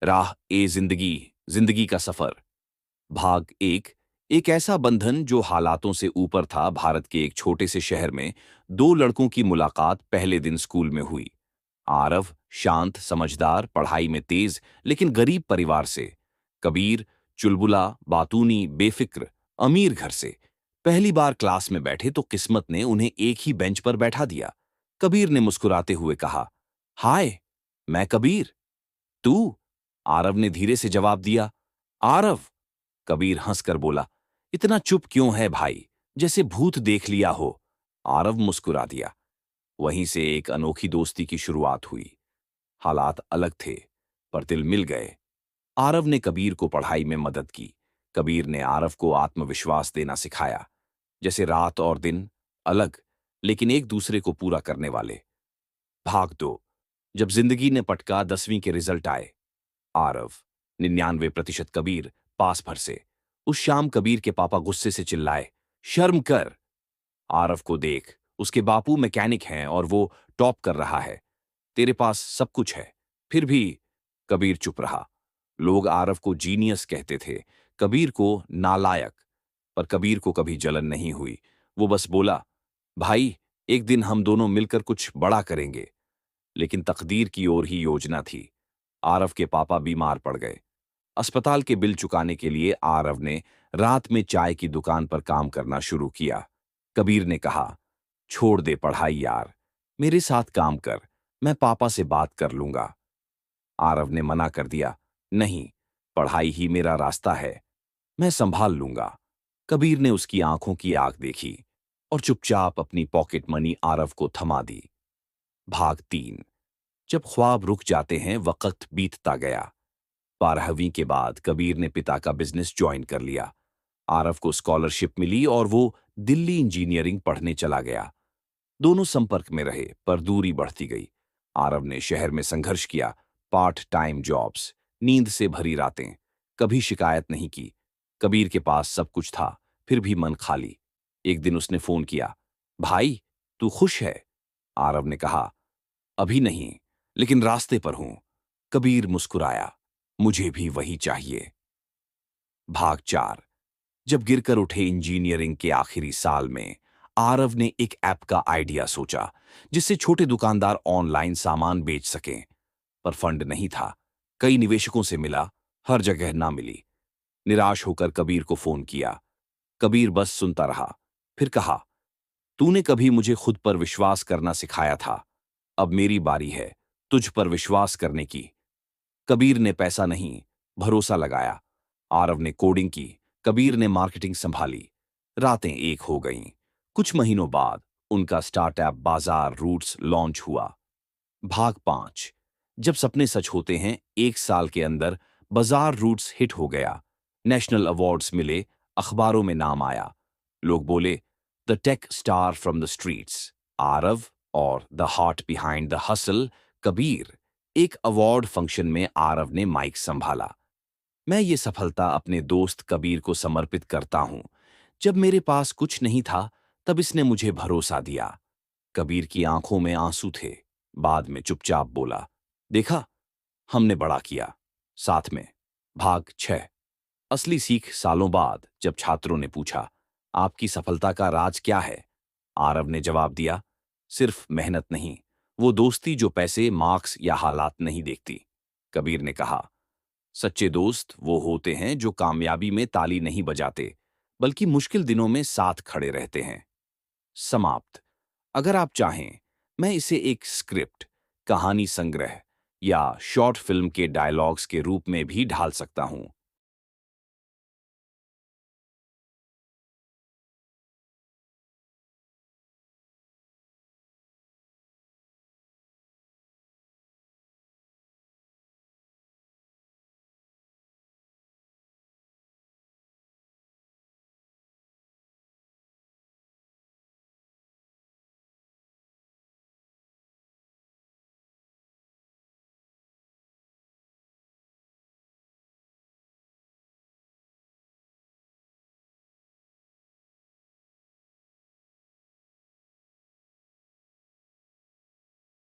राह ए जिंदगी, जिंदगी का सफर। भाग एक ऐसा बंधन जो हालातों से ऊपर था। भारत के एक छोटे से शहर में दो लड़कों की मुलाकात पहले दिन स्कूल में हुई। आरव शांत, समझदार, पढ़ाई में तेज, लेकिन गरीब परिवार से। कबीर चुलबुला, बातूनी, बेफिक्र, अमीर घर से। पहली बार क्लास में बैठे तो किस्मत ने उन्हें एक ही बेंच पर बैठा दिया। कबीर ने मुस्कुराते हुए कहा, हाय, मैं कबीर। तू? आरव ने धीरे से जवाब दिया। आरव, कबीर हंसकर बोला, इतना चुप क्यों है भाई, जैसे भूत देख लिया हो। आरव मुस्कुरा दिया। वहीं से एक अनोखी दोस्ती की शुरुआत हुई। हालात अलग थे, पर दिल मिल गए। आरव ने कबीर को पढ़ाई में मदद की। कबीर ने आरव को आत्मविश्वास देना सिखाया। जैसे रात और दिन अलग, लेकिन एक दूसरे को पूरा करने वाले। भाग 2। जब जिंदगी ने पटका, 10वीं के रिजल्ट आए। आरव 99%, कबीर पास भर से। उस शाम कबीर के पापा गुस्से से चिल्लाए, शर्म कर। आरव को देख, उसके बापू मैकेनिक हैं और वो टॉप कर रहा है। तेरे पास सब कुछ है, फिर भी। कबीर चुप रहा। लोग आरव को जीनियस कहते थे, कबीर को नालायक। पर कबीर को कभी जलन नहीं हुई। वो बस बोला, भाई, एक दिन हम दोनों मिलकर कुछ बड़ा करेंगे। लेकिन तकदीर की ओर ही योजना थी। आरव के पापा बीमार पड़ गए। अस्पताल के बिल चुकाने के लिए आरव ने रात में चाय की दुकान पर काम करना शुरू किया। कबीर ने कहा, छोड़ दे पढ़ाई यार, मेरे साथ काम कर, मैं पापा से बात कर लूंगा। आरव ने मना कर दिया, नहीं, पढ़ाई ही मेरा रास्ता है, मैं संभाल लूंगा। कबीर ने उसकी आंखों की आग देखी और चुपचाप अपनी पॉकेट मनी आरव को थमा दी। भाग 3। जब ख्वाब रुक जाते हैं, वक्त बीतता गया। 12वीं के बाद कबीर ने पिता का बिजनेस ज्वाइन कर लिया। आरव को स्कॉलरशिप मिली और वो दिल्ली इंजीनियरिंग पढ़ने चला गया। दोनों संपर्क में रहे, पर दूरी बढ़ती गई। आरव ने शहर में संघर्ष किया, पार्ट टाइम जॉब्स, नींद से भरी रातें। कभी शिकायत नहीं की। कबीर के पास सब कुछ था, फिर भी मन खाली। एक दिन उसने फोन किया, भाई, तू खुश है? आरव ने कहा, अभी नहीं, लेकिन रास्ते पर हूं। कबीर मुस्कुराया, मुझे भी वही चाहिए। भाग 4। जब गिरकर उठे इंजीनियरिंग के आखिरी साल में, आरव ने एक ऐप का आइडिया सोचा, जिससे छोटे दुकानदार ऑनलाइन सामान बेच सकें। पर फंड नहीं था। कई निवेशकों से मिला, हर जगह ना मिली। निराश होकर कबीर को फोन किया। कबीर बस सुनता रहा। फिर कहा, तूने कभी मुझे खुद पर विश्वास करना सिखाया था, अब मेरी बारी है तुझ पर विश्वास करने की। कबीर ने पैसा नहीं, भरोसा लगाया। आरव ने कोडिंग की, कबीर ने मार्केटिंग संभाली। रातें एक हो गईं। कुछ महीनों बाद उनका स्टार्टअप बाजार रूट्स लॉन्च हुआ। भाग 5। जब सपने सच होते हैं, एक साल के अंदर बाजार रूट्स हिट हो गया। नेशनल अवार्ड्स मिले, अखबारों में नाम आया। लोग बोले, the tech star from the streets. Aarav और the heart behind the hustle, Kabir. एक अवार्ड फंक्शन में आरव ने माइक संभाला। मैं ये सफलता अपने दोस्त कबीर को समर्पित करता हूं। जब मेरे पास कुछ नहीं था, तब इसने मुझे भरोसा दिया। कबीर की आंखों में आंसू थे। बाद में चुपचाप बोला, देखा, हमने बड़ा किया साथ में। भाग 6। असली सीख सालों बाद, जब छात्रों ने पूछा, आपकी सफलता का राज क्या है? आरव ने जवाब दिया, सिर्फ मेहनत नहीं, वो दोस्ती जो पैसे, मार्क्स या हालात नहीं देखती। कबीर ने कहा, सच्चे दोस्त वो होते हैं जो कामयाबी में ताली नहीं बजाते, बल्कि मुश्किल दिनों में साथ खड़े रहते हैं। समाप्त। अगर आप चाहें, मैं इसे एक स्क्रिप्ट, कहानी संग्रह या शॉर्ट फिल्म के डायलॉग्स के रूप में भी ढाल सकता हूं।